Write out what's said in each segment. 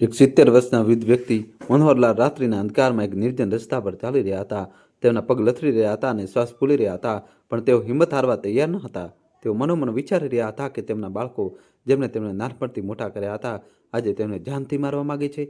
એક 70 વર્ષના વૃદ્ધ વ્યક્તિ મનોહરલાલ રાત્રિના અંધકારમાં એક નિર્જન રસ્તા પર ચાલી રહ્યા હતા. તેમના પગ લથડી રહ્યા હતા અને શ્વાસ ફૂલી રહ્યા હતા, પણ તેઓ હિંમત હારવા તૈયાર ન હતા. તેઓ મનોમન વિચારી રહ્યા હતા કે તેમના બાળકો, જેમને તેમણે નાનપણથી મોટા કર્યા હતા, આજે તેમને જાનથી મારવા માંગે છે.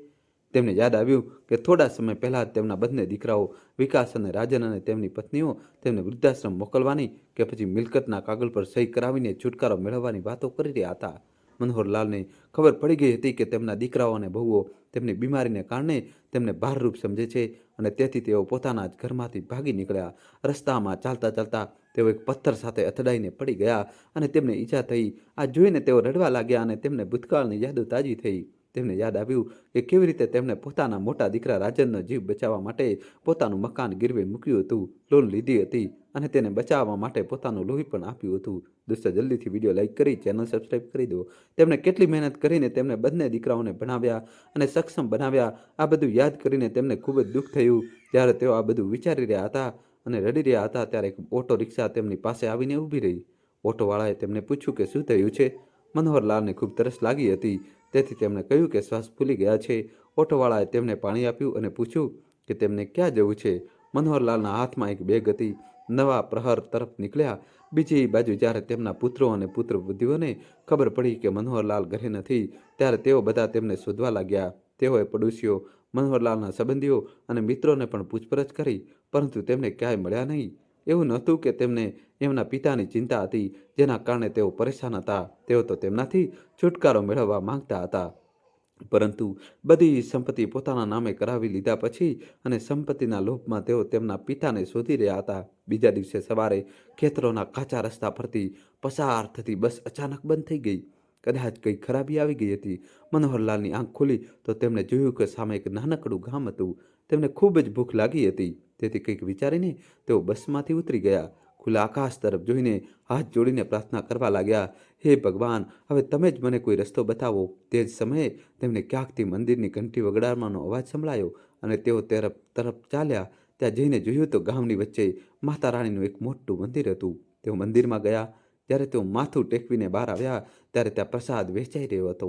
તેમને યાદ આવ્યું કે થોડા સમય પહેલા જ તેમના બંને દીકરાઓ વિકાસ અને રાજન અને તેમની પત્નીઓ તેમને વૃદ્ધાશ્રમ મોકલવાની કે પછી મિલકતના કાગળ પર સહી કરાવીને છુટકારો મેળવવાની વાતો કરી રહ્યા હતા. મનોહરલાલને ખબર પડી ગઈ હતી કે તેમના દીકરાઓ અને બહુઓ તેમની બીમારીને કારણે તેમને ભારરૂપ સમજે છે અને તેથી તેઓ પોતાના જ ઘરમાંથી ભાગી નીકળ્યા. રસ્તામાં ચાલતા ચાલતા તેઓ એક પથ્થર સાથે અથડાઈને પડી ગયા અને તેમને ઈજા થઈ. આ જોઈને તેઓ રડવા લાગ્યા અને તેમને ભૂતકાળની યાદો તાજી થઈ. તેમને યાદ આવ્યું કે કેવી રીતે તેમણે પોતાના મોટા દીકરા રાજનનો જીવ બચાવવા માટે પોતાનું મકાન ગીરવે મૂક્યું હતું, લોન લીધી હતી અને તેને બચાવવા માટે પોતાનું લોહી પણ આપ્યું હતું. દોસ્તો, જલ્દીથી વિડીયો લાઈક કરી ચેનલ સબસ્ક્રાઈબ કરી દો. તેમણે કેટલી મહેનત કરીને તેમને બંને દીકરાઓને ભણાવ્યા અને સક્ષમ બનાવ્યા. આ બધું યાદ કરીને તેમને ખૂબ જ દુઃખ થયું. જ્યારે તેઓ આ બધું વિચારી રહ્યા હતા અને રડી રહ્યા હતા ત્યારે એક ઓટો રિક્ષા તેમની પાસે આવીને ઊભી રહી. ઓટોવાળાએ તેમને પૂછ્યું કે શું થયું છે. મનોહરલાલને ખૂબ તરસ લાગી હતી, તેથી તેમણે કહ્યું કે શ્વાસ ફૂલી ગયા છે. ઓટોવાળાએ તેમને પાણી આપ્યું અને પૂછ્યું કે તેમને ક્યાં જવું છે. મનોહરલાલના હાથમાં એક બેગ હતી. નવા પ્રહર તરફ નીકળ્યા. બીજી બાજુ જ્યારે તેમના પુત્રો અને પુત્રવધૂઓને ખબર પડી કે મનોહરલાલ ઘરે નથી, ત્યારે તેઓ બધા તેમને શોધવા લાગ્યા. તેઓએ પડોશીઓ, મનોહરલાલના સંબંધીઓ અને મિત્રોને પણ પૂછપરછ કરી, પરંતુ તેમને ક્યાંય મળ્યા નહીં. એવું નહોતું કે તેમને એમના પિતાની ચિંતા હતી, જેના કારણે તેઓ પરેશાન હતા. તેઓ તો તેમનાથી છુટકારો મેળવવા માંગતા હતા, પરંતુ બધી સંપત્તિ પોતાના નામે કરાવી લીધા પછી અને સંપત્તિના લોભમાં તેઓ તેમના પિતાને શોધી રહ્યા હતા. બીજા દિવસે સવારે ખેતરોના કાચા રસ્તા પરથી પસાર થતી બસ અચાનક બંધ થઈ ગઈ. કદાચ કંઈ ખરાબી આવી ગઈ હતી. મનોહરલાલની આંખ ખુલી તો તેમણે જોયું કે સામે એક નાનકડું ગામ હતું. તેમને ખૂબ જ ભૂખ લાગી હતી, તેથી કંઈક વિચારીને તેઓ બસમાંથી ઉતરી ગયા. ખુલ્લા આકાશ તરફ જોઈને હાથ જોડીને પ્રાર્થના કરવા લાગ્યા, હે ભગવાન, હવે તમે જ મને કોઈ રસ્તો બતાવો. તે જ સમયે તેમને ક્યાંકથી મંદિરની ઘંટી વગાડવાનો અવાજ સંભળાયો અને તેઓ તરફ ચાલ્યા. ત્યાં જઈને જોયું તો ગામની વચ્ચે માતા રાણીનું એક મોટું મંદિર હતું. તેઓ મંદિરમાં ગયા. જ્યારે તેઓ માથું ટેકવીને બહાર આવ્યા ત્યારે ત્યાં પ્રસાદ વેચાઈ રહ્યો હતો.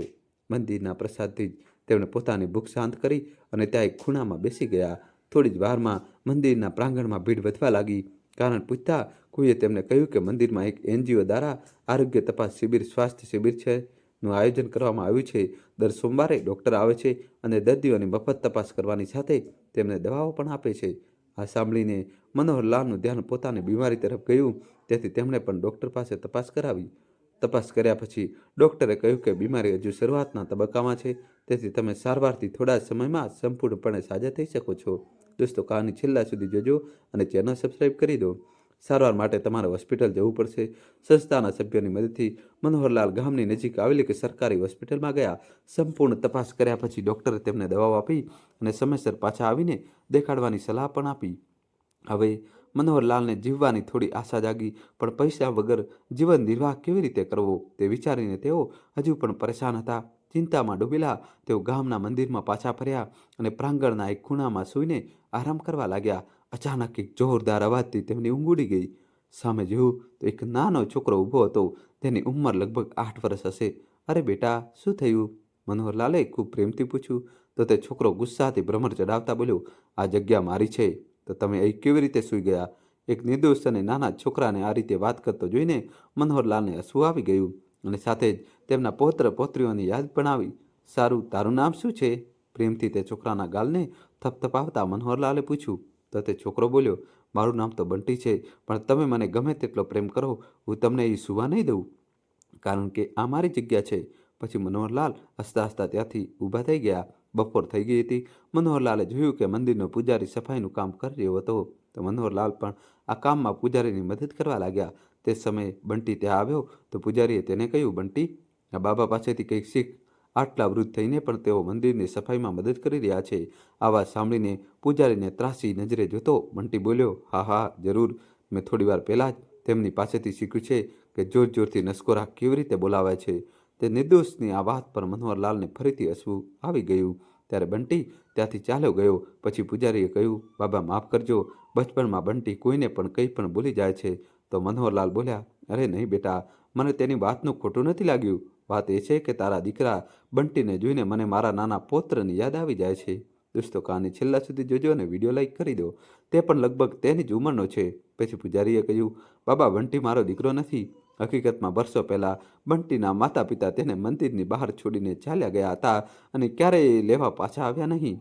મંદિરના પ્રસાદથી જ તેમણે પોતાની ભૂખ શાંત કરી અને ત્યાં એક ખૂણામાં બેસી ગયા. થોડી જ વારમાં મંદિરના પ્રાંગણમાં ભીડ વધવા લાગી. કારણ પૂછતા કોઈએ તેમને કહ્યું કે મંદિરમાં એક NGO દ્વારા આરોગ્ય તપાસ શિબિર, સ્વાસ્થ્ય શિબિર છે નું આયોજન કરવામાં આવ્યું છે. દર સોમવારે ડૉક્ટર આવે છે અને દર્દીઓની મફત તપાસ કરવાની સાથે તેમને દવાઓ પણ આપે છે. આ સાંભળીને મનોહરલાલનું ધ્યાન પોતાની બીમારી તરફ ગયું, તેથી તેમણે પણ ડૉક્ટર પાસે તપાસ કરાવી. તપાસ કર્યા પછી ડૉક્ટરે કહ્યું કે બીમારી હજુ શરૂઆતના તબક્કામાં છે, તેથી તમે સારવારથી થોડા સમયમાં સંપૂર્ણપણે સાજા થઈ શકો છો. દોસ્તો, કહાની છેલ્લા સુધી જોજો અને ચેનલ સબસ્ક્રાઈબ કરી દો. સારવાર માટે તમારે હોસ્પિટલ જવું પડશે. સંસ્થાના સભ્યોની મદદથી મનોહરલાલ ગામની નજીક આવેલી કે સરકારી હોસ્પિટલમાં ગયા. સંપૂર્ણ તપાસ કર્યા પછી ડૉક્ટરે તેમને દવાઓ આપી અને સમયસર પાછા આવીને દેખાડવાની સલાહ પણ આપી. હવે મનોહરલાલને જીવવાની થોડી આશા જાગી, પણ પૈસા વગર જીવન નિર્વાહ કેવી રીતે કરવો તે વિચારીને તેઓ હજુ પણ પરેશાન હતા. ચિંતામાં ડૂબેલા તેઓ ગામના મંદિરમાં પાછા ફર્યા અને પ્રાંગણના એક ખૂણામાં સૂઈને આરામ કરવા લાગ્યા. અચાનક એક જોરદાર અવાજથી તેમની ઊંઘ ઉડી ગઈ. સામે જોયું તો એક નાનો છોકરો ઊભો હતો. તેની ઉંમર લગભગ 8 વર્ષ હશે. અરે બેટા, શું થયું? મનોહરલાલે ખૂબ પ્રેમથી પૂછ્યું. તો તે છોકરો ગુસ્સાથી ભ્રમર ચડાવતા બોલ્યો, આ જગ્યા મારી છે, તો તમે અહીં કેવી રીતે સૂઈ ગયા? એક નિર્દોષ અને નાના છોકરાને આ રીતે વાત કરતો જોઈને મનોહરલાલને હસવું આવી ગયું અને સાથે જ તેમના પૌત્ર પૌત્રીઓની યાદ પણ આવી. સારું, તારું નામ શું છે? પ્રેમથી તે છોકરાના ગાલને થપથપાવતા મનોહરલાલે પૂછ્યું. તો તે છોકરો બોલ્યો, મારું નામ તો બંટી છે, પણ તમે મને ગમે તેટલો પ્રેમ કરો, હું તમને અહીં સૂવા નહીં દઉં, કારણ કે આ મારી જગ્યા છે. પછી મનોહરલાલ હસતા હસતા ત્યાંથી ઊભા થઈ ગયા. બપોર થઈ ગઈ હતી. મનોહરલાલે જોયું કે મંદિરનો પૂજારી સફાઈનું કામ કરી રહ્યો હતો, તો મનોહરલાલ પણ આ કામમાં પૂજારીની મદદ કરવા લાગ્યા. તે સમયે બંટી ત્યાં આવ્યો તો પૂજારીએ તેને કહ્યું, બંટી, આ બાબા પાસેથી કંઈક શીખ. આટલા વૃદ્ધ થઈને પણ તેઓ મંદિરની સફાઈમાં મદદ કરી રહ્યા છે. આ વાત સાંભળીને પૂજારીને ત્રાસી નજરે જોતો બંટી બોલ્યો, હા હા, જરૂર. મેં થોડીવાર પહેલાં જ તેમની પાસેથી શીખ્યું છે કે જોર જોરથી નસકોરા કેવી રીતે બોલાવાય છે. તે નિર્દોષની આ વાત પર મનોહરલાલને ફરીથી હસવું આવી ગયું. ત્યારે બંટી ત્યાંથી ચાલ્યો ગયો. પછી પૂજારીએ કહ્યું, બાબા માફ કરજો, બચપણમાં બંટી કોઈને પણ કંઈ પણ ભૂલી જાય છે. તો મનોહરલાલ બોલ્યા, અરે નહીં બેટા, મને તેની વાતનું ખોટું નથી લાગ્યું. વાત એ છે કે તારા દીકરા બંટીને જોઈને મને મારા નાના પૌત્રની યાદ આવી જાય છે. દોસ્તો કહાની છેલ્લા સુધી જોજો અને વિડીયો લાઈક કરી દો. તે પણ લગભગ તેની જ ઉંમરનો છે. પછી પૂજારીએ કહ્યું, બાબા, બંટી મારો દીકરો નથી. હકીકતમાં વર્ષો પહેલાં બંટીના માતા પિતા તેને મંદિરની બહાર છોડીને ચાલ્યા ગયા હતા અને ક્યારેય લેવા પાછા આવ્યા નહીં.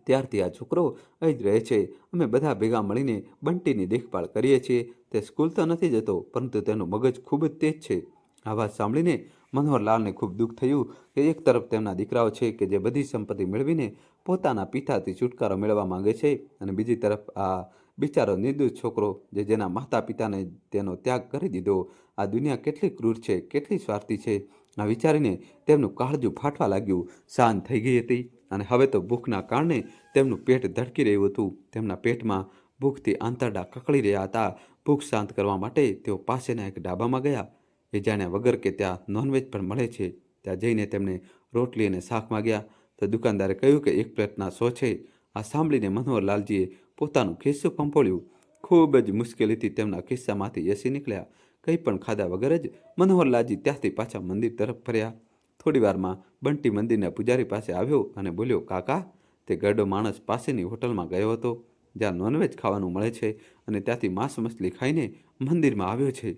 ત્યારથી આ છોકરો અહીં જ રહે છે. અમે બધા ભેગા મળીને બંટીની દેખભાળ કરીએ છીએ. તે સ્કૂલ તો નથી જતો, પરંતુ તેનું મગજ ખૂબ જ તેજ છે. આ વાત સાંભળીને મનોહરલાલને ખૂબ દુઃખ થયું કે એક તરફ તેમના દીકરાઓ છે કે જે બધી સંપત્તિ મેળવીને પોતાના પિતાથી છુટકારો મેળવવા માંગે છે, અને બીજી તરફ આ બિચારો નિર્દોષ છોકરો જેના માતા પિતાને તેનો ત્યાગ કરી દીધો. આ દુનિયા કેટલી ક્રૂર છે, કેટલી સ્વાર્થી છે. આ વિચારીને તેમનું કાળજું ફાટવા લાગ્યું. સાંજ થઈ ગઈ હતી અને હવે તો ભૂખના કારણે તેમનું પેટ ધડકી રહ્યું હતું. તેમના પેટમાં ભૂખથી આંતરડા કકળી રહ્યા હતા. ભૂખ શાંત કરવા માટે તેઓ પાસેના એક ઢાબામાં ગયા. એ જાણ્યા વગર કે ત્યાં નોનવેજ પણ મળે છે. ત્યાં જઈને તેમને રોટલી અને શાક માગ્યા તો દુકાનદારે કહ્યું કે 1 પ્લેટના 100 છે. આ સાંભળીને મનોહરલાલજીએ પોતાનું ખિસ્સું પંપોળ્યું. ખૂબ જ મુશ્કેલીથી તેમના ખિસ્સામાંથી એસી નીકળ્યા. કંઈ પણ ખાધા વગર જ મનોહરલાલજી ત્યાંથી પાછા મંદિર તરફ ફર્યા. થોડી વારમાં બંટી મંદિરના પૂજારી પાસે આવ્યો અને બોલ્યો, કાકા, તે ગરડો માણસ પાસેની હોટલમાં ગયો હતો જ્યાં નોનવેજ ખાવાનું મળે છે અને ત્યાંથી માંસ મછલી ખાઈને મંદિરમાં આવ્યો છે.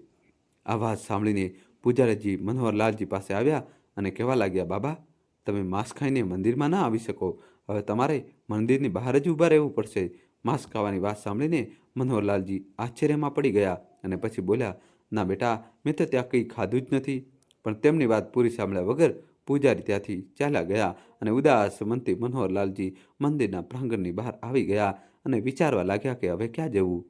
આ વાત સાંભળીને પૂજારીજી મનોહરલાલજી પાસે આવ્યા અને કહેવા લાગ્યા, બાબા, તમે માંસ ખાઈને મંદિરમાં ના આવી શકો. હવે તમારે મંદિરની બહાર જ ઊભા રહેવું પડશે. માંસ ખાવાની વાત સાંભળીને મનોહરલાલજી આશ્ચર્યમાં પડી ગયા અને પછી બોલ્યા, ના બેટા, મેં તો ત્યાં કંઈ ખાધું જ નથી. પણ તેમની વાત પૂરી સાંભળ્યા વગર પૂજારી ત્યાંથી ચાલ્યા ગયા અને ઉદાસ મનથી મનોહરલાલજી મંદિરના પ્રાંગણની બહાર આવી ગયા અને વિચારવા લાગ્યા કે હવે ક્યાં જવું.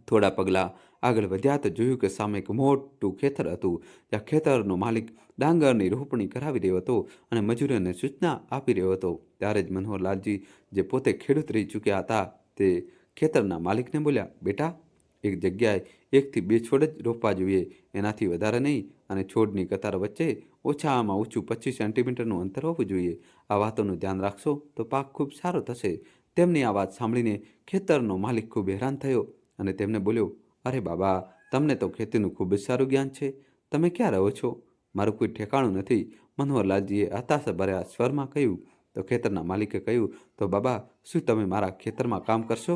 થોડા પગલાં આગળ વધ્યા તો જોયું કે સામે એક મોટું ખેતર હતું. ત્યાં ખેતરનો માલિક ડાંગરની રોપણી કરાવી રહ્યો હતો અને મજૂરોને સૂચના આપી રહ્યો હતો. ત્યારે જ મનોહરલાલજી, જે પોતે ખેડૂત રહી ચૂક્યા હતા, તે ખેતરના માલિકને બોલ્યા, બેટા, એક જગ્યાએ 1 થી 2 છોડ જ રોપવા જોઈએ, એનાથી વધારે નહીં. અને છોડની કતાર વચ્ચે ઓછામાં ઓછું 25 સેન્ટીમીટરનું અંતર હોવું જોઈએ. આ વાતોનું ધ્યાન રાખશો તો પાક ખૂબ સારો થશે. તેમની આ વાત સાંભળીને ખેતરનો માલિક ખૂબ હેરાન થયો અને તેમને બોલ્યો, અરે બાબા, તમને તો ખેતીનું ખૂબ જ સારું જ્ઞાન છે. તમે ક્યાં રહો છો? મારું કોઈ ઠેકાણું નથી. મનોહરલાલજીએ હતાશાભર્યા સ્વરમાં કહ્યું. તો ખેતરના માલિકે કહ્યું, તો બાબા, શું તમે મારા ખેતરમાં કામ કરશો?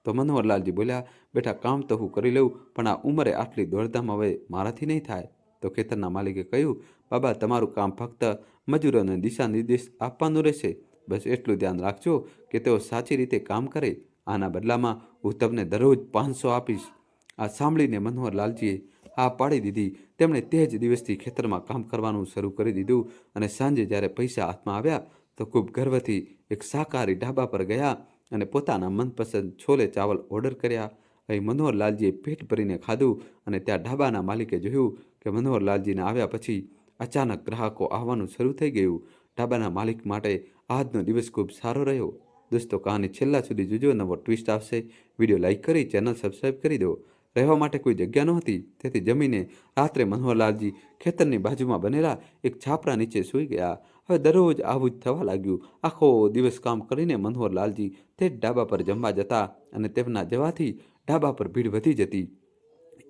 તો મનોહરલાલજી બોલ્યા, બેટા, કામ તો હું કરી લઉં, પણ આ ઉંમરે આટલી દોડધામ હવે મારાથી નહીં થાય. તો ખેતરના માલિકે કહ્યું, બાબા, તમારું કામ ફક્ત મજૂરોને દિશા નિર્દેશ આપવાનું રહેશે. બસ એટલું ધ્યાન રાખજો કે તેઓ સાચી રીતે કામ કરે. આના બદલામાં હું તમને દરરોજ 500 આપીશ. આ સાંભળીને મનોહરલાલજીએ હા પાડી દીધી. તેમણે તે જ દિવસથી ખેતરમાં કામ કરવાનું શરૂ કરી દીધું અને સાંજે જ્યારે પૈસા હાથમાં આવ્યા તો ખૂબ ગર્વથી એક શાકાહારી ઢાબા પર ગયા અને પોતાના મનપસંદ છોલે ચાવલ ઓર્ડર કર્યા. અહીં મનોહરલાલજીએ પેટ ભરીને ખાધું અને ત્યાં ઢાબાના માલિકે જોયું કે મનોહરલાલજીના આવ્યા પછી અચાનક ગ્રાહકો આવવાનું શરૂ થઈ ગયું. ઢાબાના માલિક માટે આજનો દિવસ ખૂબ સારો રહ્યો. દોસ્તો, કહાની છેલ્લા સુધી જોજો, નવો ટ્વિસ્ટ આવશે. વિડીયો લાઈક કરી ચેનલ સબસ્ક્રાઈબ કરી દો. રહેવા માટે કોઈ જગ્યા નહોતી, તેથી જમીને રાત્રે મનોહરલાલજી ખેતરની બાજુમાં બનેલા એક છાપરા નીચે સૂઈ ગયા. હવે દરરોજ આવું જ થવા લાગ્યું. આખો દિવસ કામ કરીને મનોહરલાલજી તે જ ઢાબા પર જમવા જતા અને તેમના જવાથી ઢાબા પર ભીડ વધી જતી.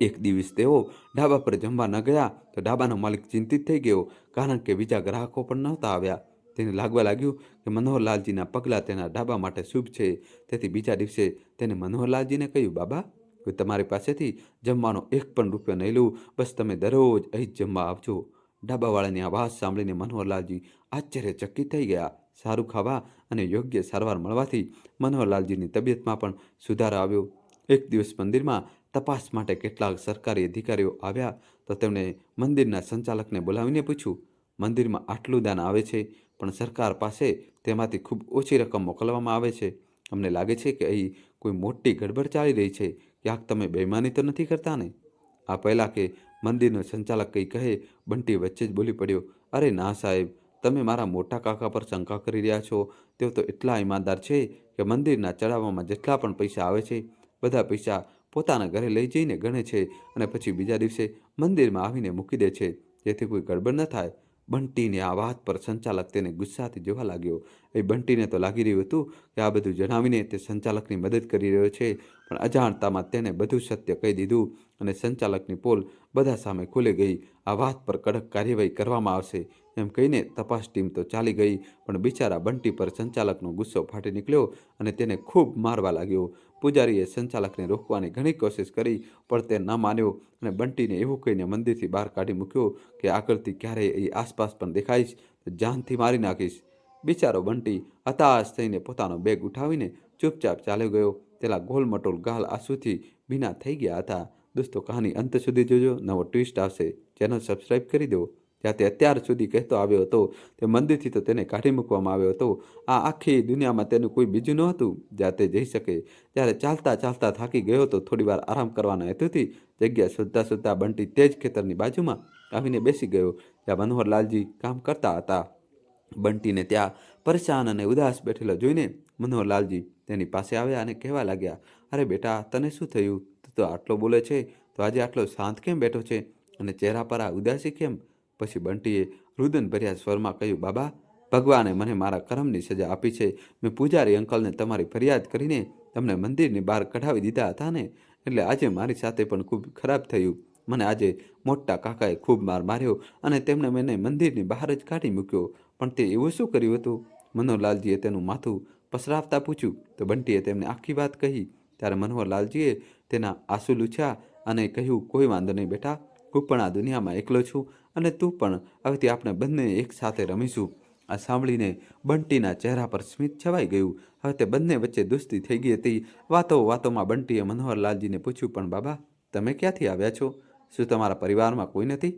એક દિવસ તેઓ ઢાબા પર જમવા ન ગયા તો ઢાબાનો માલિક ચિંતિત થઈ ગયો, કારણ કે બીજા ગ્રાહકો પણ નહોતા આવ્યા. તેને લાગવા લાગ્યું કે મનોહરલાલજીના પગલાં તેના ઢાબા માટે શુભ છે. તેથી બીજા દિવસે તેને મનોહરલાલજીને કહ્યું, બાબા, હું તમારી પાસેથી જમવાનો 1 પણ રૂપિયો નહીં લઉં. બસ તમે દરરોજ અહીં જ જમવા આવજો. ઢાબાવાળાની આ વાત સાંભળીને મનોહરલાલજી આશ્ચર્યચકિત થઈ ગયા. સારું ખાવા અને યોગ્ય સારવાર મળવાથી મનોહરલાલજીની તબિયતમાં પણ સુધારો આવ્યો. એક દિવસ મંદિરમાં તપાસ માટે કેટલાક સરકારી અધિકારીઓ આવ્યા તો તેમણે મંદિરના સંચાલકને બોલાવીને પૂછ્યું, મંદિરમાં આટલું દાન આવે છે, પણ સરકાર પાસે તેમાંથી ખૂબ ઓછી રકમ મોકલવામાં આવે છે. અમને લાગે છે કે અહીં કોઈ મોટી ગડબડ ચાલી રહી છે. ક્યાંક તમે બેઈમાની તો નથી કરતા ને? આ પહેલાં કે મંદિરનો સંચાલક કંઈ કહે, બંટી વચ્ચે જ બોલી પડ્યો, અરે ના સાહેબ, તમે મારા મોટા કાકા પર શંકા કરી રહ્યા છો. તેઓ તો એટલા ઈમાનદાર છે કે મંદિરના ચડાવવામાં જેટલા પણ પૈસા આવે છે બધા પૈસા પોતાના ઘરે લઈ જઈને ગણે છે અને પછી બીજા દિવસે મંદિરમાં આવીને મૂકી દે છે, જેથી કોઈ ગડબડ ન થાય. બંટીની આ વાત પર સંચાલક તેને ગુસ્સાથી જોવા લાગ્યો. એ બંટીને તો લાગી રહ્યું હતું કે આ બધું જણાવીને તે સંચાલકની મદદ કરી રહ્યો છે, પણ અજાણતામાં તેને બધું સત્ય કહી દીધું અને સંચાલકની પોલ બધા સામે ખુલી ગઈ. આ વાત પર કડક કાર્યવાહી કરવામાં આવશે એમ કહીને તપાસ ટીમ તો ચાલી ગઈ, પણ બિચારા બંટી પર સંચાલકનો ગુસ્સો ફાટી નીકળ્યો અને તેને ખૂબ મારવા લાગ્યો. પૂજારીએ સંચાલકને રોકવાની ઘણી કોશિશ કરી, પણ તે ન માન્યો અને બંટીને એવું કહીને મંદિરથી બહાર કાઢી મૂક્યો કે આગળથી ક્યારેય એ આસપાસ પણ દેખાઈશ તો જાનથી મારી નાખીશ. બિચારો બંટી હતાશ થઈને પોતાનો બેગ ઉઠાવીને ચૂપચાપ ચાલ્યો ગયો. તેના ગોલમટોલ ગાલ આંસુથી ભીના થઈ ગયા હતા. દોસ્તો, કહાની અંત સુધી જોજો, નવો ટ્વિસ્ટ આવશે. ચેનલ સબસ્ક્રાઈબ કરી દો. જ્યાં તે અત્યાર સુધી કહેતો આવ્યો હતો તે મંદિરથી તો તેને કાઢી મૂકવામાં આવ્યો હતો. આ આખી દુનિયામાં તેનું કોઈ બીજું ન હતું જ્યાં તે જઈ શકે. જ્યારે ચાલતા ચાલતા થાકી ગયો તો થોડીવાર આરામ કરવાના હેતુથી જગ્યા શોધતા શોધતા બંટી તે જ ખેતરની બાજુમાં આવીને બેસી ગયો જ્યાં મનોહરલાલજી કામ કરતા હતા. બંટીને ત્યાં પરેશાન અને ઉદાસ બેઠેલો જોઈને મનોહરલાલજી તેની પાસે આવ્યા અને કહેવા લાગ્યા, અરે બેટા, તને શું થયું? તું તો આટલો બોલે છે, તો આજે આટલો શાંત કેમ બેઠો છે અને ચહેરા પર આ ઉદાસી કેમ? પછી બંટીએ રુદનભર્યા સ્વરમાં કહ્યું, બાબા, ભગવાને મને મારા કર્મની સજા આપી છે. મેં પૂજારી અંકલને તમારી ફરિયાદ કરીને તમને મંદિરની બહાર કઢાવી દીધા હતા ને, એટલે આજે મારી સાથે પણ ખૂબ ખરાબ થયું. મને આજે મોટા કાકાએ ખૂબ માર માર્યો અને તેમણે મને મંદિરની બહાર જ કાઢી મૂક્યો. પણ તે એવું શું કર્યું હતું? મનોહરલાલજીએ તેનું માથું પસરાવતા પૂછ્યું તો બંટીએ તેમને આખી વાત કહી. ત્યારે મનોહરલાલજીએ તેના આંસુ લૂછ્યા અને કહ્યું, કોઈ વાંધો નહીં બેટા, હું પણ આ દુનિયામાં એકલો છું અને તું પણ. હવેથી આપણે બંને એક સાથે રમીશું. આ સાંભળીને બંટીના ચહેરા પર સ્મિત છવાઈ ગયું. હવે તે બંને વચ્ચે દોસ્તી થઈ ગઈ હતી. વાતોમાં બંટીએ મનોહરલાલજીને પૂછ્યું, પણ બાબા, તમે ક્યાંથી આવ્યા છો? શું તમારા પરિવારમાં કોઈ નથી?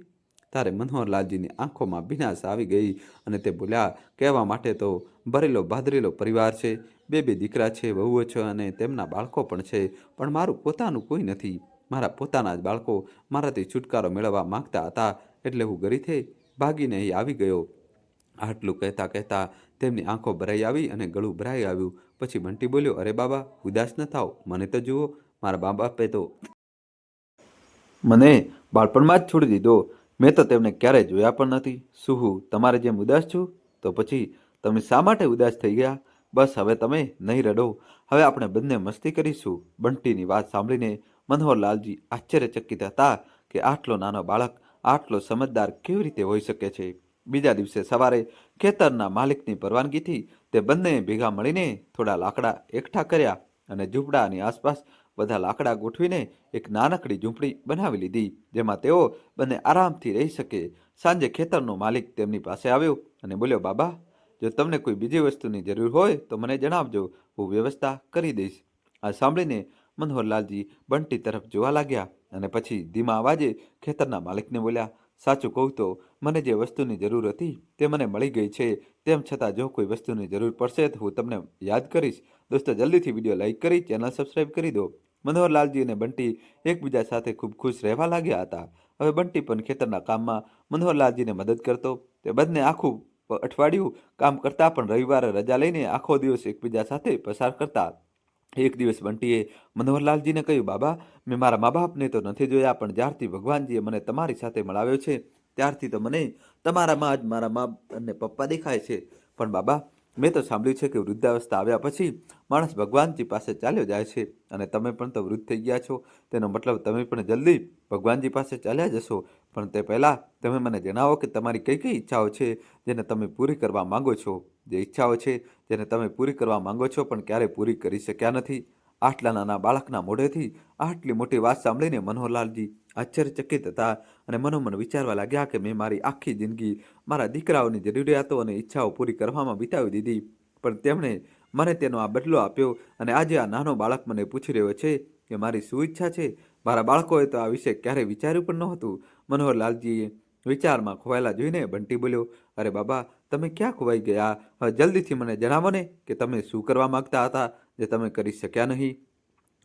ત્યારે મનોહરલાલજીની આંખોમાં ભીનાશ આવી ગઈ અને તે બોલ્યા, કહેવા માટે તો ભરેલો ભાદરેલો પરિવાર છે. બે દીકરા છે, વહુઓ છે અને તેમના બાળકો પણ છે, પણ મારું પોતાનું કોઈ નથી. મારા પોતાના જ બાળકો મારાથી છુટકારો મેળવવા માંગતા હતા, એટલે હું ગરીથે ભાગીને અહીં આવી ગયો. આટલું કહેતા કહેતા તેમની આંખો ભરાઈ આવી અને ગળું ભરાઈ આવ્યું. પછી બંટી બોલ્યો, અરે બાબા, ઉદાસ ન થાવ, મને તો જુઓ, મારા મા બાપે તો મને બાળપણમાં જ છોડી દીધો. મેં તો તેમને ક્યારેય જોયા પણ નથી. શું હું તમારે જેમ ઉદાસ છું? તો પછી તમે શા માટે ઉદાસ થઈ ગયા? બસ હવે તમે નહીં રડો. હવે આપણે બંને મસ્તી કરીશું. બંટીની વાત સાંભળીને મનોહરલાલજી આશ્ચર્યચકિત હતા કે આટલો નાનો બાળક આટલો સમજદાર કેવી રીતે હોઈ શકે છે. બીજા દિવસે સવારે ખેતરના માલિકની પરવાનગીથી તે બંને ભેગા મળીને થોડા લાકડા એકઠા કર્યા અને ઝૂંપડાની આસપાસ બધા લાકડા ગોઠવીને એક નાનકડી ઝૂંપડી બનાવી લીધી, જેમાં તેઓ બંને આરામથી રહી શકે. સાંજે ખેતરનો માલિક તેમની પાસે આવ્યો અને બોલ્યો, બાબા, જો તમને કોઈ બીજી વસ્તુની જરૂર હોય તો મને જણાવજો, હું વ્યવસ્થા કરી દઈશ. આ સાંભળીને મનોહરલાલજી બંટી તરફ જોવા લાગ્યા અને પછી ધીમા અવાજે ખેતરના માલિકને બોલ્યા, સાચું કહું તો મને જે વસ્તુની જરૂર હતી તે મને મળી ગઈ છે. તેમ છતાં જો કોઈ વસ્તુની જરૂર પડશે તો હું તમને યાદ કરીશ. દોસ્તો, જલ્દીથી વિડીયો લાઇક કરી ચેનલ સબસ્ક્રાઈબ કરી દો. મનોહરલાલજી અને બંટી એકબીજા સાથે ખૂબ ખુશ રહેવા લાગ્યા હતા. હવે બંટી પણ ખેતરના કામમાં મનોહરલાલજીને મદદ કરતો. તે બંને આખું અઠવાડિયું કામ કરતા, પણ રવિવારે રજા લઈને આખો દિવસ એકબીજા સાથે પસાર કરતા. એક દિવસ બંટીએ મનોહરલાલજીને કહ્યું, બાબા, મેં મારા મા બાપને તો નથી જોયા, પણ જ્યારથી ભગવાનજીએ મને તમારી સાથે મળાવ્યો છે ત્યારથી તો મને તમારામાં જ મારા મા અને પપ્પા દેખાય છે. પણ બાબા, મેં તો સાંભળ્યું છે કે વૃદ્ધાવસ્થા આવ્યા પછી માણસ ભગવાનજી પાસે ચાલ્યો જાય છે, અને તમે પણ તો વૃદ્ધ થઈ ગયા છો. તેનો મતલબ તમે પણ જલ્દી ભગવાનજી પાસે ચાલ્યા જશો. પણ તે પહેલાં તમે મને જણાવો કે તમારી કઈ કઈ ઈચ્છાઓ છે જેને તમે પૂરી કરવા માંગો છો? જે ઈચ્છાઓ છે જેને તમે પૂરી કરવા માંગો છો પણ ક્યારેય પૂરી કરી શક્યા નથી. આટલા નાના બાળકના મોઢેથી આટલી મોટી વાત સાંભળીને મનોહરલાલજી આશ્ચર્યચકિત હતા અને મનોમન વિચારવા લાગ્યા કે મેં મારી આખી જિંદગી મારા દીકરાઓની જરૂરિયાતો અને ઈચ્છાઓ પૂરી કરવામાં વિતાવી દીધી, પણ તેમણે મને તેનો આ બદલો આપ્યો અને આજે આ નાનો બાળક મને પૂછી રહ્યો છે કે મારી શું ઈચ્છા છે. મારા બાળકોએ તો આ વિશે ક્યારેય વિચાર્યું પણ નહોતું. મનોહરલાલજીએ વિચારમાં ખોવાયેલા જોઈને બંટી બોલ્યો, અરે બાબા, તમે ક્યાં ખોવાઈ ગયા? હવે જલ્દીથી મને જણાવો ને કે તમે શું કરવા માંગતા હતા જે તમે કરી શક્યા નહીં.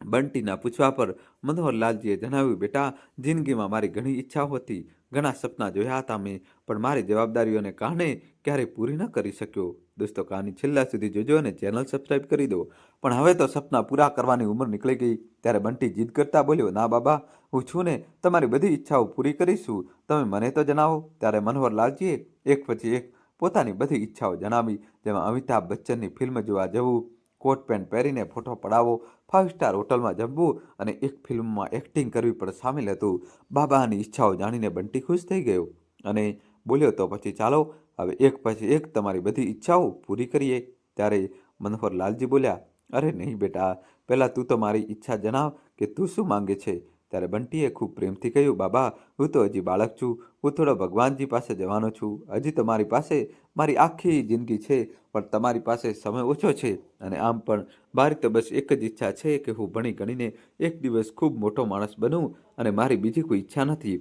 બંટીના પૂછવા પર મનોહરલાલજીએ જણાવ્યું, બેટા, જિંદગીમાં મારી ઘણી ઈચ્છાઓ હતી, ઘણા સપના જોયા હતા મેં, પણ મારી જવાબદારીઓને કારણે ક્યારેય પૂરી ન કરી શક્યો. દોસ્તો, કહાની છેલ્લા સુધી જોજો અને ચેનલ સબસ્ક્રાઈબ કરી દો. પણ હવે તો સપના પૂરા કરવાની ઉંમર નીકળી ગઈ. ત્યારે બંટી જીદ કરતા બોલ્યો, ના બાબા, હું છું ને, તમારી બધી ઈચ્છાઓ પૂરી કરીશું, તમે મને તો જણાવો. ત્યારે મનોહરલાલજીએ એક પછી એક પોતાની બધી ઈચ્છાઓ જણાવી, જેમાં અમિતાભ બચ્ચનની ફિલ્મ જોવા જવું, કોટ પેન્ટ પહેરીને ફોટો પડાવવો, 5 સ્ટાર હોટલમાં જમવું અને એક ફિલ્મમાં એક્ટિંગ કરવી પણ સામેલ હતું. બાબાની ઈચ્છાઓ જાણીને બંટી ખુશ થઈ ગયો અને બોલ્યો, તો પછી ચાલો હવે એક પછી એક તમારી બધી ઈચ્છાઓ પૂરી કરીએ. ત્યારે મનોહરલાલજી બોલ્યા, અરે નહીં બેટા, પહેલાં તું તો મારી ઈચ્છા જણાવ કે તું શું માંગે છે. ત્યારે બંટીએ ખૂબ પ્રેમથી કહ્યું, બાબા, હું તો હજી બાળક છું, હું થોડો ભગવાનજી પાસે જવાનો છું. હજી તો મારી પાસે મારી આખી જિંદગી છે, પણ તમારી પાસે સમય ઓછો છે અને આમ પણ મારી તો બસ એક જ ઈચ્છા છે કે હું ભણી ગણીને એક દિવસ ખૂબ મોટો માણસ બનું અને મારી બીજી કોઈ ઈચ્છા નથી.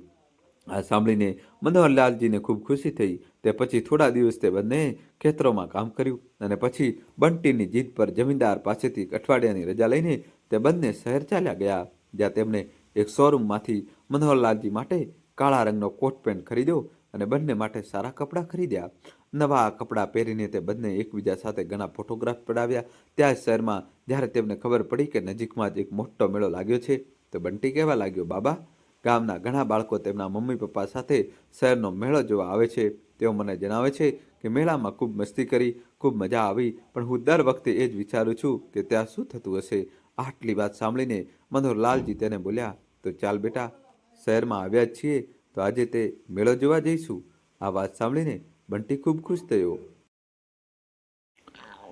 આ સાંભળીને મનોહરલાલજીને ખૂબ ખુશી થઈ. તે પછી થોડા દિવસ તે બંને ખેતરોમાં કામ કર્યું અને પછી બંટીની જીદ પર જમીનદાર પાસેથી એક અઠવાડિયાની રજા લઈને તે બંને શહેર ચાલ્યા ગયા, જ્યાં તેમણે એક શોરૂમમાંથી મનોહરલાલજી માટે કાળા રંગનો કોટ પેન્ટ ખરીદ્યો અને બંને માટે સારા કપડાં ખરીદ્યા. નવા કપડાં પહેરીને તે બંને એકબીજા સાથે ઘણા ફોટોગ્રાફ પડાવ્યા. ત્યાં શહેરમાં જ્યારે તેમને ખબર પડી કે નજીકમાં જ એક મોટો મેળો લાગ્યો છે, તો બંટી કહેવા લાગ્યો, બાબા, ગામના ઘણા બાળકો તેમના મમ્મી પપ્પા સાથે શહેરનો મેળો જોવા આવે છે. તેઓ મને જણાવે છે કે મેળામાં ખૂબ મસ્તી કરી, ખૂબ મજા આવી, પણ હું દર વખતે એ જ વિચારું છું કે ત્યાં શું થતું હશે. આટલી વાત સાંભળીને મનોહરલાલજી તેને બોલ્યા, તો ચાલ બેટા, શહેરમાં આવ્યા જ છીએ તો આજે તે મેળો જોવા જઈશું. આ વાત સાંભળીને બંટી ખૂબ ખુશ થયો.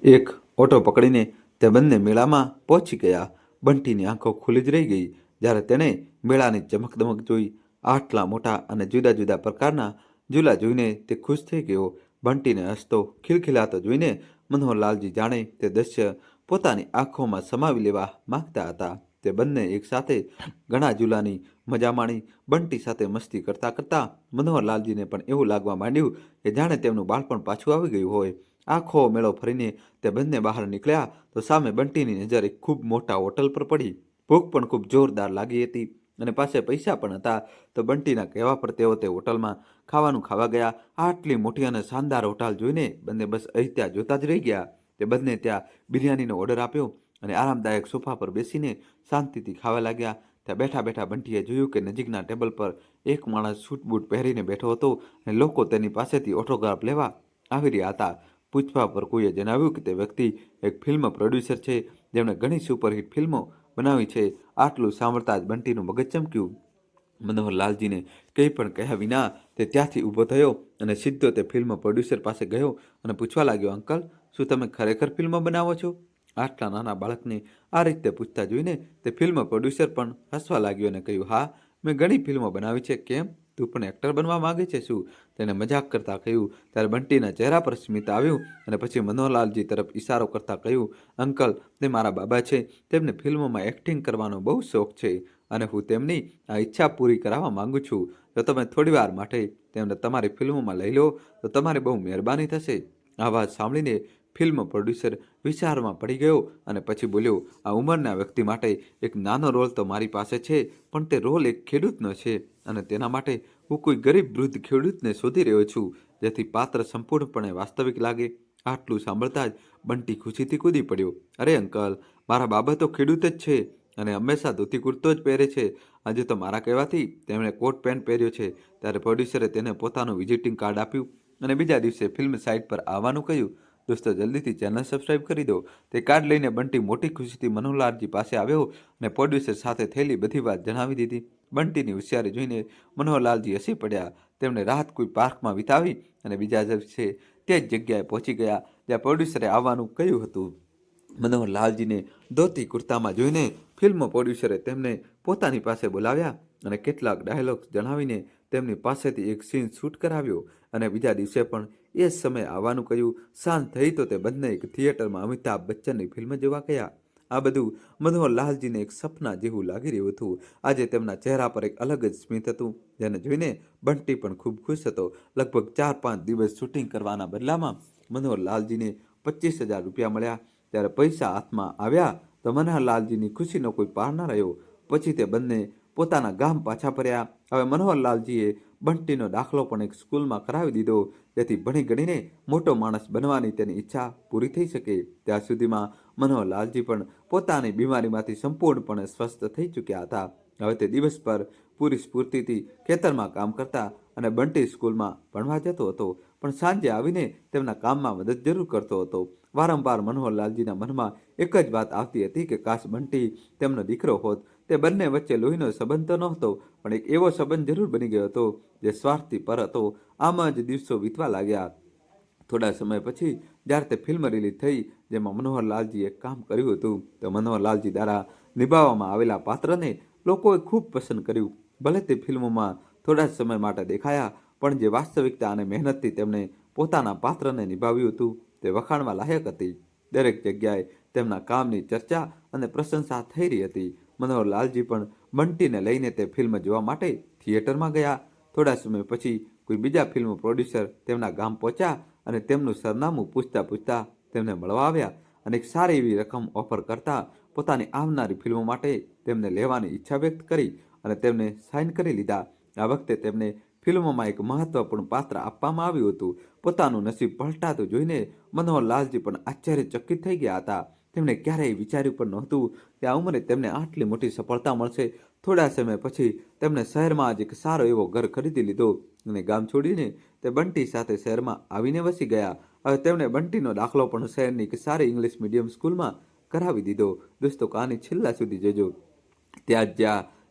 એક ઓટો પકડીને તે બંને મેળામાં પહોંચી ગયા. બંટીની આંખો ખુલ્લી જ રહી ગઈ જ્યારે તેણે મેળાની ચમકદમક જોઈ. આટલા મોટા અને જુદા જુદા પ્રકારના ઝૂલા જોઈને તે ખુશ થઈ ગયો. બંટીને હસતો ખિલખિલાતો જોઈને મનોહરલાલજી જાણે તે દ્રશ્ય પોતાની આંખોમાં સમાવી લેવા માંગતા હતા. તે બંને એકસાથે ઘણા ઝૂલાની મજા માણી. બંટી સાથે મસ્તી કરતા કરતા મનોહરલાલજીને પણ એવું લાગવા માંડ્યું કે જાણે તેમનું બાળપણ પાછું આવી ગયું હોય. આખો મેળો ફરીને તે બંને બહાર નીકળ્યા તો સામે બંટીની નજર એક ખૂબ મોટા હોટલ પર પડી. ભૂખ પણ ખૂબ જોરદાર લાગી હતી અને પાસે પૈસા પણ હતા, તો બંટીના કહેવા પર તેઓ તે હોટલમાં ખાવાનું ખાવા ગયા. આટલી મોટી અને શાનદાર હોટલ જોઈને બંને બસ અહીં ત્યાં જોતા જ રહી ગયા. તે બંને ત્યાં બિરયાનીનો ઓર્ડર આપ્યો અને આરામદાયક સોફા પર બેસીને શાંતિથી ખાવા લાગ્યા. ત્યાં બેઠા બેઠા બંટીએ જોયું કે નજીકના ટેબલ પર એક માણસ સૂટ બૂટ પહેરીને બેઠો હતો અને લોકો તેની પાસેથી ઓટોગ્રાફ લેવા આવી રહ્યા હતા. પૂછવા પર કોઈએ જણાવ્યું કે તે વ્યક્તિ એક ફિલ્મ પ્રોડ્યુસર છે, જેમણે ઘણી સુપરહિટ ફિલ્મો બનાવી છે. આટલું સાંભળતા જ બંટીનું મગજ ચમક્યું. મનોહરલાલજીને કંઈ પણ કહ્યા વિના તે ત્યાંથી ઊભો થયો અને સીધો તે ફિલ્મ પ્રોડ્યુસર પાસે ગયો અને પૂછવા લાગ્યો, અંકલ, શું તમે ખરેખર ફિલ્મ બનાવો છો? આટલા નાના બાળકને આ રીતે પૂછતા જોઈને તે ફિલ્મ પ્રોડ્યુસર પણ હસવા લાગ્યો અને કહ્યું, હા, મેં ઘણી ફિલ્મો બનાવી છે. કેમ, તું પણ એક્ટર બનવા માંગે છે શું? તેને મજાક કરતા કહ્યું. ત્યારે બંટીના ચહેરા પર સ્મિત આવ્યું અને પછી મનોહરલાલજી તરફ ઇશારો કરતા કહ્યું, અંકલ, તે મારા બાબા છે. તેમને ફિલ્મોમાં એક્ટિંગ કરવાનો બહુ શોખ છે અને હું તેમની આ ઈચ્છા પૂરી કરાવવા માંગુ છું. જો તમે થોડીવાર માટે તેમને તમારી ફિલ્મોમાં લઈ લો તો તમારી બહુ મહેરબાની થશે. આ વાત સાંભળીને ફિલ્મ પ્રોડ્યુસર વિચારમાં પડી ગયો અને પછી બોલ્યો, આ ઉંમરના વ્યક્તિ માટે એક નાનો રોલ તો મારી પાસે છે, પણ તે રોલ એક ખેડૂતનો છે અને તેના માટે હું કોઈ ગરીબ વૃદ્ધ ખેડૂતને શોધી રહ્યો છું, જેથી પાત્ર સંપૂર્ણપણે વાસ્તવિક લાગે. આટલું સાંભળતા જ બંટી ખુશીથી કૂદી પડ્યો. અરે અંકલ, મારા બાબા તો ખેડૂત જ છે અને હંમેશા ધોતી કુર્તો જ પહેરે છે. આજે તો મારા કહેવાથી તેમણે કોટ પેન્ટ પહેર્યો છે. ત્યારે પ્રોડ્યુસરે તેને પોતાનું વિઝિટિંગ કાર્ડ આપ્યું અને બીજા દિવસે ફિલ્મ સાઇટ પર આવવાનું કહ્યું. દોસ્તો, જલ્દીથી ચેનલ સબસ્ક્રાઇબ કરી દો. તે કાર્ડ લઈને બંટી મોટી ખુશીથી મનોહરલાલજી પાસે આવ્યો અને પ્રોડ્યુસર સાથે થયેલી બધી વાત જણાવી દીધી. બંટીની હોશિયારી જોઈને મનોહરલાલજી હસી પડ્યા. તેમણે રાત કોઈ પાર્કમાં વિતાવી અને બીજા દિવસે તે જ જગ્યાએ પહોંચી ગયા જ્યાં પ્રોડ્યુસરે આવવાનું કહ્યું હતું. મનોહરલાલજીને ધોતી કુર્તામાં જોઈને ફિલ્મ પ્રોડ્યુસરે તેમને પોતાની પાસે બોલાવ્યા અને કેટલાક ડાયલોગ્સ જણાવીને તેમની પાસેથી એક સીન શૂટ કરાવ્યો અને બીજા દિવસે પણ એ જ સમયે આવવાનું કહ્યું. સાંજ થઈ તો તે બંને એક થિયેટરમાં અમિતાભ બચ્ચનની ફિલ્મ જોવા ગયા. આ બધું મનોહરલાલજીને એક સપના જેવું લાગી રહ્યું હતું. આજે તેમના ચહેરા પર એક અલગ જ સ્મિત હતું, જેને જોઈને બંટી પણ ખૂબ ખુશ હતો. લગભગ 4-5 દિવસ શૂટિંગ કરવાના બદલામાં મનોહરલાલજીને 25,000 રૂપિયા મળ્યા. ત્યારે પૈસા હાથમાં આવ્યા તો મનોહરલાલજીની ખુશીનો કોઈ પાર ન રહ્યો. પછી તે બંને પોતાના ગામ પાછા ફર્યા. હવે મનોહરલાલજીએ બંટીનો દાખલો પણ એક સ્કૂલમાં કરાવી દીધો, જેથી ભણી ગણીને મોટો માણસ બનવાની તેની ઈચ્છા પૂરી થઈ શકે. ત્યાં સુધીમાં મનોહરલાલજી પણ પોતાની બીમારીમાંથી સંપૂર્ણપણે સ્વસ્થ થઈ ચૂક્યા હતા. હવે તે દિવસભર પૂરી સ્ફૂર્તિથી ખેતરમાં કામ કરતા અને બંટી સ્કૂલમાં ભણવા જતો હતો, પણ સાંજે આવીને તેમના કામમાં મદદ જરૂર કરતો હતો. વારંવાર મનોહરલાલજીના મનમાં એક જ વાત આવતી હતી કે કાશ બંટી તેમનો દીકરો હોત. તે બંને વચ્ચે લોહીનો સંબંધ તો નહોતો, પણ એક એવો સંબંધ જરૂર બની ગયો હતો જે સ્વાર્થથી પર હતો. આમ જ દિવસો વીતવા લાગ્યા. થોડા સમય પછી જ્યારે તે ફિલ્મ રિલીઝ થઈ જેમાં મનોહરલાલજીએ કામ કર્યું હતું, તો મનોહરલાલજી દ્વારા નિભાવવામાં આવેલા પાત્રને લોકોએ ખૂબ પસંદ કર્યું. ભલે તે ફિલ્મોમાં થોડા જ સમય માટે દેખાયા, પણ જે વાસ્તવિકતા અને મહેનતથી તેમણે પોતાના પાત્રને નિભાવ્યું હતું તે વખાણવા લાયક હતી. દરેક જગ્યાએ તેમના કામની ચર્ચા અને પ્રશંસા થઈ રહી હતી. મનોહરલાલજી પણ બંટીને લઈને તે ફિલ્મ જોવા માટે થિયેટરમાં ગયા. થોડા સમય પછી કોઈ બીજા ફિલ્મ પ્રોડ્યુસર તેમના ગામ પહોંચ્યા અને તેમનું સરનામું પૂછતા પૂછતા તેમને મળવા આવ્યા અને એક સારી એવી રકમ ઓફર કરતા પોતાની આવનારી ફિલ્મો માટે તેમને લેવાની ઈચ્છા વ્યક્ત કરી અને તેમને સાઇન કરી લીધા. આ વખતે તેમને ફિલ્મોમાં એક મહત્વપૂર્ણ પાત્ર આપવામાં આવ્યું હતું. પોતાનું નસીબ પલટાતું જોઈને મનોહરલાલજી પણ આશ્ચર્યચકિત થઈ ગયા હતા. તેમણે ક્યારેય વિચાર્યું પણ નહોતું કે આ ઉંમરે તેમને આટલી મોટી સફળતા મળશે. થોડા સમય પછી તેમણે શહેરમાં જ એક સારો એવો ઘર ખરીદી લીધો અને ગામ છોડીને તે બંટી સાથે શહેરમાં આવીને વસી ગયા. હવે તેમણે બંટીનો દાખલો પણ શહેરની એક સારી ઇંગ્લિશ મીડિયમ સ્કૂલમાં કરાવી દીધો. દોસ્તો, કહાની છેલ્લા સુધી જોજો.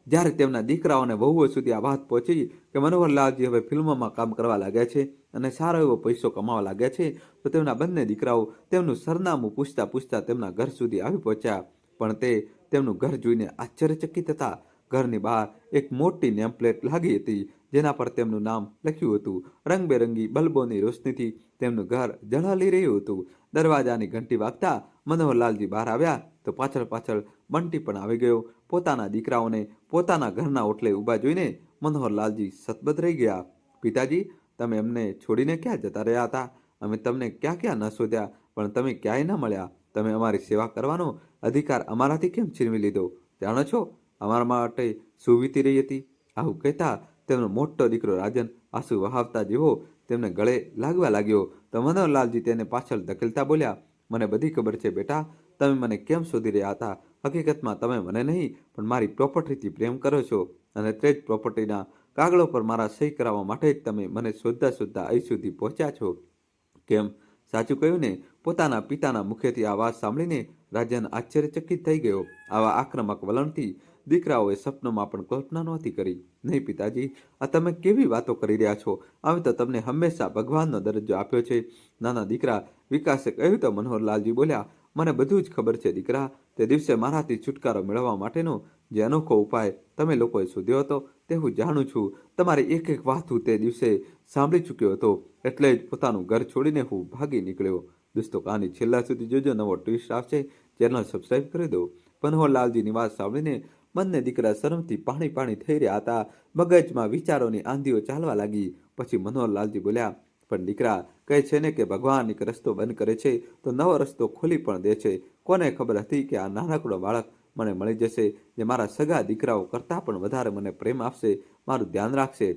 જ્યારે તેમના દીકરાઓ અને વહુઓ સુધી આ વાત પહોંચી કે મનોહરલાલજી હવે ફિલ્મોમાં કામ કરવા લાગ્યા છે અને સારો એવો પૈસો કમાવા લાગ્યા છે, તો તેમના બંને દીકરાઓ તેમનું સરનામું પૂછતા પૂછતા તેમના ઘર સુધી આવી પહોંચ્યા. પણ તે તેમનું ઘર જોઈને આશ્ચર્યચકિત હતા. ઘરની બહાર એક મોટી નેમપ્લેટ લાગી હતી જેના પર તેમનું નામ લખ્યું હતું. રંગબેરંગી બલ્બોની રોશનીથી તેમનું ઘર ઝળહળી રહ્યું હતું. દરવાજાની ઘંટી વાગતા મનોહરલાલજી બહાર આવ્યા તો પાછળ પાછળ બંટી પણ આવી ગયો. પોતાના દીકરાઓને પોતાના ઘરના ઓટલે ઊભા જોઈને મનોહરલાલજી સતબત રહી ગયા. પિતાજી, તમે અમને છોડીને ક્યાં જતા રહ્યા હતા? અમે તમને ક્યાં ક્યાં ન શોધ્યા, પણ તમે ક્યાંય ન મળ્યા. તમે અમારી સેવા કરવાનો અધિકાર અમારાથી કેમ છીનવી લીધો? જાણો છો અમારા માટે શું વીતી રહી હતી? આવું કહેતા તેમનો મોટો દીકરો રાજન આંસુ વહાવતા જેવો તેમને ગળે લાગવા લાગ્યો. તો મનોહરલાલજી તેને પાછળ ધકેલતા બોલ્યા, મને બધી ખબર છે બેટા, તમે મને કેમ શોધી રહ્યા હતા. હકીકતમાં તમે મને નહીં પણ મારી પ્રોપર્ટીથી પ્રેમ કરો છો અને તે જ પ્રોપર્ટીના કાગળો પર મારા સહી કરાવવા માટે જ તમે મને શોધતા શોધતા અહીં સુધી પહોંચ્યા છો. કેમ, સાચું કહ્યું ને? પોતાના પિતાના મુખેથી આ વાત સાંભળીને રાજન આશ્ચર્યચકિત થઈ ગયો. આવા આક્રમક વલણથી દીકરાઓએ સપનોમાં પણ કલ્પના નહોતી કરી. નહીં પિતાજી, આ તમે કેવી વાતો કરી રહ્યા છો? અમે તો તમને હંમેશા ભગવાનનો દરજ્જો આપ્યો છે. નાના દીકરા વિકાસે કહ્યું તો મનોહરલાલજી બોલ્યા, મને બધું જ ખબર છે દીકરા. તે દિવસે મારાથી છુટકારો મેળવવા માટેનો જે અનોખો ઉપાય તમે લોકોએ શોધ્યો હતો તે હું જાણું છું. તમારી એક એક વાત હું તે દિવસે સાંભળી ચૂક્યો હતો, એટલે જ પોતાનું ઘર છોડીને હું ભાગી નીકળ્યો. દોસ્તો, કહાની છેલ્લા સુધી જોજો. નવો ટ્વિસ્ટ આવશે, ચેનલ સબસ્ક્રાઇબ કરી દો. મનોહરલાલજીની વાત સાંભળીને બંને દીકરા શરમથી પાણી પાણી થઈ રહ્યા હતા. મગજમાં વિચારોની આંધીઓ ચાલવા લાગી. પછી મનોહરલાલજી બોલ્યા, પણ દીકરા કહે છે ને કે ભગવાન એક રસ્તો બંધ કરે છે તો નવો રસ્તો ખોલી પણ દે છે. કોને ખબર હતી કે આ નાનકડો બાળક મને મળી જશે જે મારા સગા દીકરાઓ કરતાં પણ વધારે મને પ્રેમ આપશે, મારું ધ્યાન રાખશે.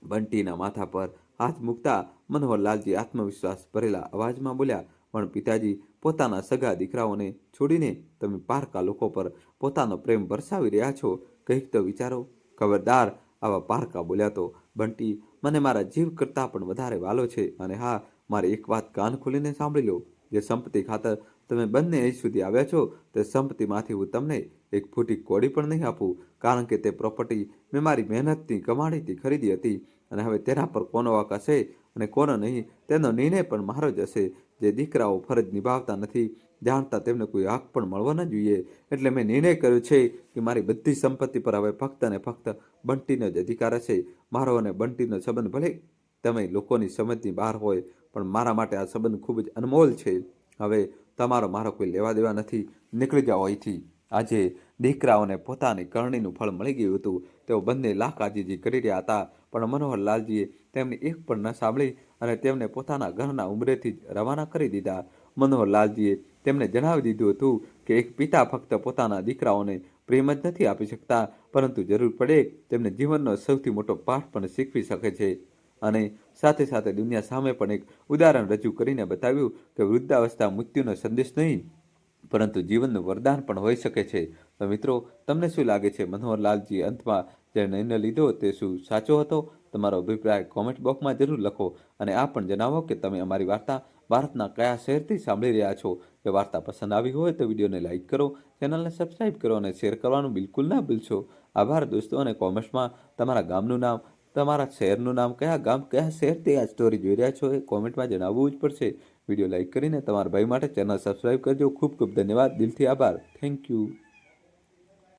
બંટીના માથા પર હાથ મૂકતા મનોહરલાલજી આત્મવિશ્વાસ ભરેલા અવાજમાં બોલ્યા, પણ પિતાજી, પોતાના સગા દીકરાઓને છોડીને તમે પારકા લોકો પર પોતાનો પ્રેમ વરસાવી રહ્યા છો. કંઈક તો વિચારો. ખબરદાર આવા પારકા બોલ્યા તો બંટી મને મારા જીવ કરતાં પણ વધારે વાલો છે. અને હા, મારી એક વાત કાન ખોલીને સાંભળી લો. જે સંપત્તિ ખાતર તમે બંને અહીં સુધી આવ્યા છો તે સંપત્તિમાંથી હું તમને એક ફૂટી કોડી પણ નહીં આપું, કારણ કે તે પ્રોપર્ટી મેં મારી મહેનતની કમાણીથી ખરીદી હતી અને હવે તેના પર કોનો હક હશે અને કોનો નહીં તેનો નિર્ણય પણ મારો જ હશે. જે દીકરાઓ ફરજ નિભાવતા નથી જાણતા તેમને કોઈ હક પણ મળવો ન જોઈએ. એટલે મેં નિર્ણય કર્યો છે કે મારી બધી સંપત્તિ પર હવે ફક્ત અને ફક્ત બંટીનો જ અધિકાર હશે. મારો અને બંટીનો સંબંધ ભલે તમે લોકોની સમજની બહાર હોય, પણ મારા માટે આ સંબંધ ખૂબ જ અનમોલ છે. હવે તમારો મારો કોઈ લેવા દેવા નથી. નીકળી જાઓ અહીંથી. આજે દીકરાઓને પોતાની કરણીનું ફળ મળી ગયું હતું. તેઓ બંને લાખાજીજી કરી રહ્યા હતા, પણ મનોહરલાલજીએ તેમની એક પણ ન સાંભળી અને તેમને પોતાના ઘરના ઉંબરેથી જ રવાના કરી દીધા. મનોહરલાલજીએ તેમને જણાવી દીધું હતું કે એક પિતા ફક્ત પોતાના દીકરાઓને પ્રેમ જ નથી આપી શકતા, પરંતુ જરૂર પડે તેમને જીવનનો સૌથી મોટો પાઠ પણ શીખવી શકે છે. અને સાથે સાથે દુનિયા સામે પણ એક ઉદાહરણ રજૂ કરીને બતાવ્યું કે વૃદ્ધાવસ્થા મૃત્યુનો સંદેશ નહીં પરંતુ જીવનનું વરદાન પણ હોઈ શકે છે. તો મિત્રો, તમને શું લાગે છે? મનોહરલાલજી અંતમાં જે નિર્ણય લીધો તે શું સાચો હતો? તમારો અભિપ્રાય કોમેન્ટ બોક્સમાં જરૂર લખો અને આ પણ જણાવો કે તમે અમારી વાર્તા ભારતના કયા શહેરથી સાંભળી રહ્યા છો. જો વાર્તા પસંદ આવી હોય તો વિડીયોને લાઇક કરો, ચેનલને સબસ્ક્રાઇબ કરો અને શેર કરવાનું બિલકુલ ના ભૂલશો. આભાર દોસ્તો. અને કોમેન્ટ્સમાં તમારા ગામનું નામ, તમારા શહેરનું નામ, કયા ગામ કયા શહેરથી આ સ્ટોરી જોઈ રહ્યા છો એ કોમેન્ટમાં જણાવવું જ પડશે. વિડીયો લાઇક કરીને તમારા ભાઈ માટે ચેનલ સબસ્ક્રાઇબ કરજો. ખૂબ ખૂબ ધન્યવાદ. દિલથી આભાર. Thank you.